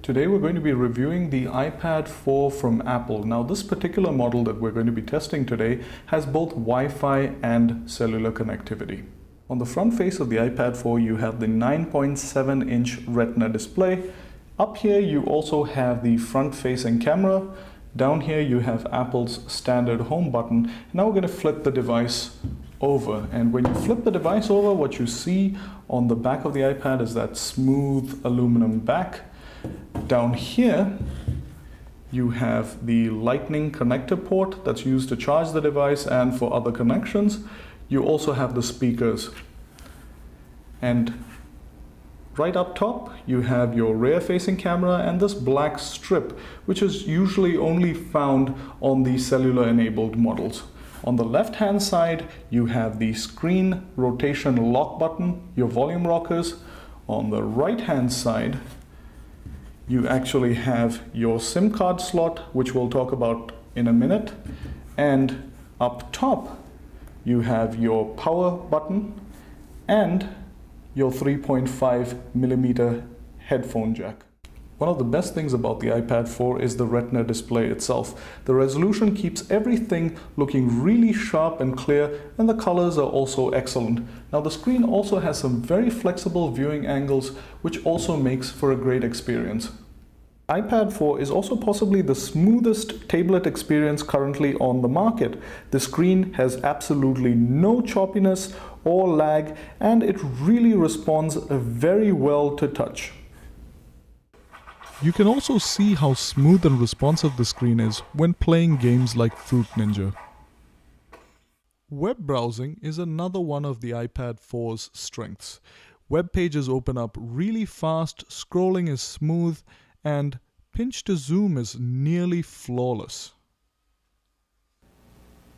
Today we're going to be reviewing the iPad 4 from Apple. Now this particular model that we're going to be testing today has both Wi-Fi and cellular connectivity. On the front face of the iPad 4 you have the 9.7-inch Retina display. Up here you also have the front-facing camera. Down here you have Apple's standard home button. Now we're going to flip the device over, and when you flip the device over, what you see on the back of the iPad is that smooth aluminum back. Down here you have the Lightning connector port that's used to charge the device and for other connections. You also have the speakers, and right up top you have your rear facing camera and this black strip, which is usually only found on the cellular enabled models. On the left hand side you have the screen rotation lock button, your volume rockers. On the right hand side you actually have your SIM card slot, which we'll talk about in a minute, and up top you have your power button and your 3.5mm headphone jack. One of the best things about the iPad 4 is the Retina display itself. The resolution keeps everything looking really sharp and clear, and the colors are also excellent. Now the screen also has some very flexible viewing angles, which also makes for a great experience. iPad 4 is also possibly the smoothest tablet experience currently on the market. The screen has absolutely no choppiness or lag, and it really responds very well to touch. You can also see how smooth and responsive the screen is when playing games like Fruit Ninja. Web browsing is another one of the iPad 4's strengths. Web pages open up really fast, scrolling is smooth, and pinch to zoom is nearly flawless.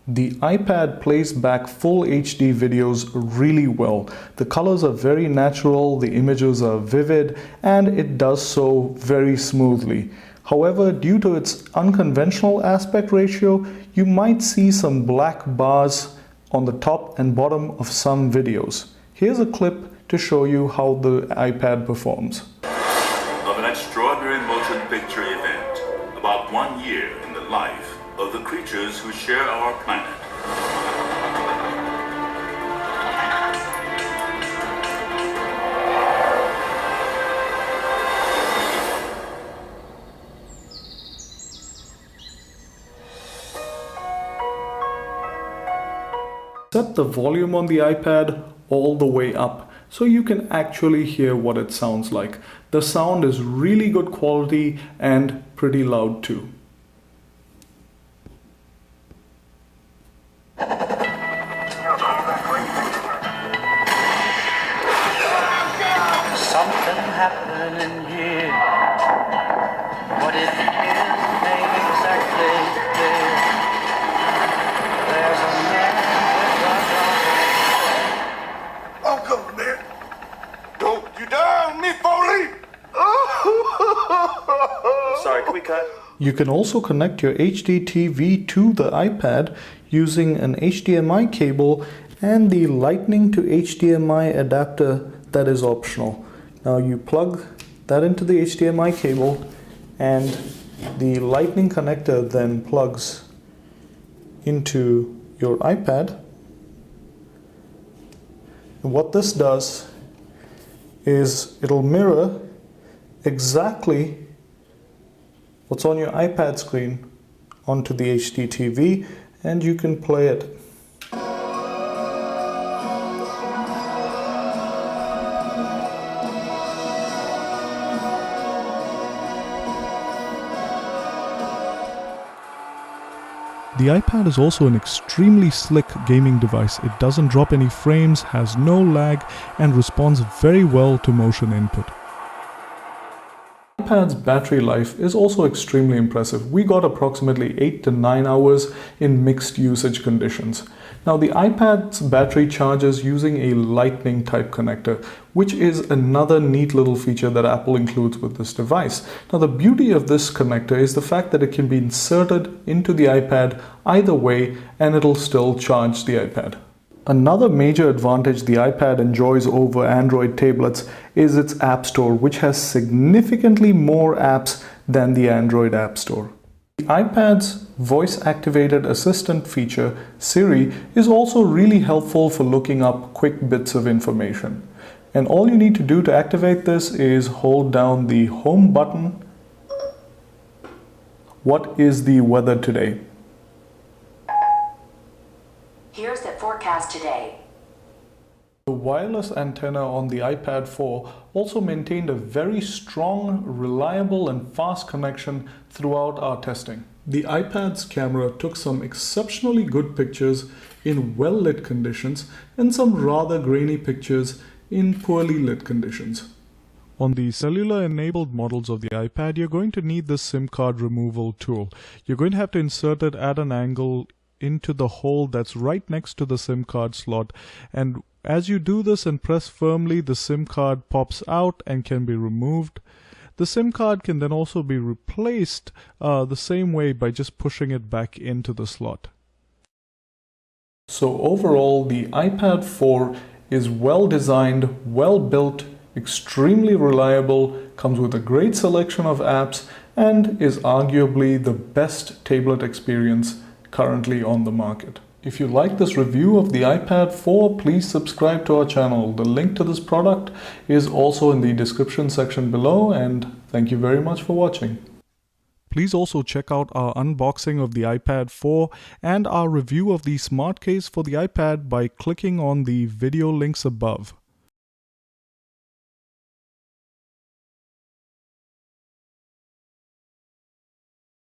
The iPad plays back full HD videos really well. The colors are very natural, the images are vivid, and it does so very smoothly. However, due to its unconventional aspect ratio, you might see some black bars on the top and bottom of some videos. Here's a clip to show you how the iPad performs. Of an extraordinary motion picture event about 1 year in the life of the creatures who share our planet. Set the volume on the iPad all the way up so you can actually hear what it sounds like. The sound is really good quality and pretty loud too. Something happening here. What it is ain't exactly clear. There's a man with a I'm coming, man. Don't you dare on me, Foley! Sorry, can we cut? You can also connect your HD TV to the iPad using an HDMI cable and the Lightning to HDMI adapter that is optional. Now you plug that into the HDMI cable, and the Lightning connector then plugs into your iPad. And what this does is it'll mirror exactly what's on your iPad screen onto the HD TV, and you can play it. The iPad is also an extremely slick gaming device. It doesn't drop any frames, has no lag, and responds very well to motion input. The iPad's battery life is also extremely impressive. We got approximately 8 to 9 hours in mixed usage conditions. Now the iPad's battery charges using a Lightning type connector, which is another neat little feature that Apple includes with this device. Now the beauty of this connector is the fact that it can be inserted into the iPad either way and it'll still charge the iPad. Another major advantage the iPad enjoys over Android tablets is its App Store, which has significantly more apps than the Android App Store. The iPad's voice-activated assistant feature, Siri, is also really helpful for looking up quick bits of information. And all you need to do to activate this is hold down the Home button. What is the weather today? Here's the forecast today. The wireless antenna on the iPad 4 also maintained a very strong, reliable and fast connection throughout our testing. The iPad's camera took some exceptionally good pictures in well-lit conditions and some rather grainy pictures in poorly lit conditions. On the cellular-enabled models of the iPad, you're going to need the SIM card removal tool. You're going to have to insert it at an angle into the hole that's right next to the SIM card slot, and as you do this and press firmly, the SIM card pops out and can be removed. The SIM card can then also be replaced the same way by just pushing it back into the slot. So overall, the iPad 4 is well designed, well built, extremely reliable, comes with a great selection of apps, and is arguably the best tablet experience currently on the market. If you like this review of the iPad 4, please subscribe to our channel. The link to this product is also in the description section below, and thank you very much for watching. Please also check out our unboxing of the iPad 4 and our review of the smart case for the iPad by clicking on the video links above.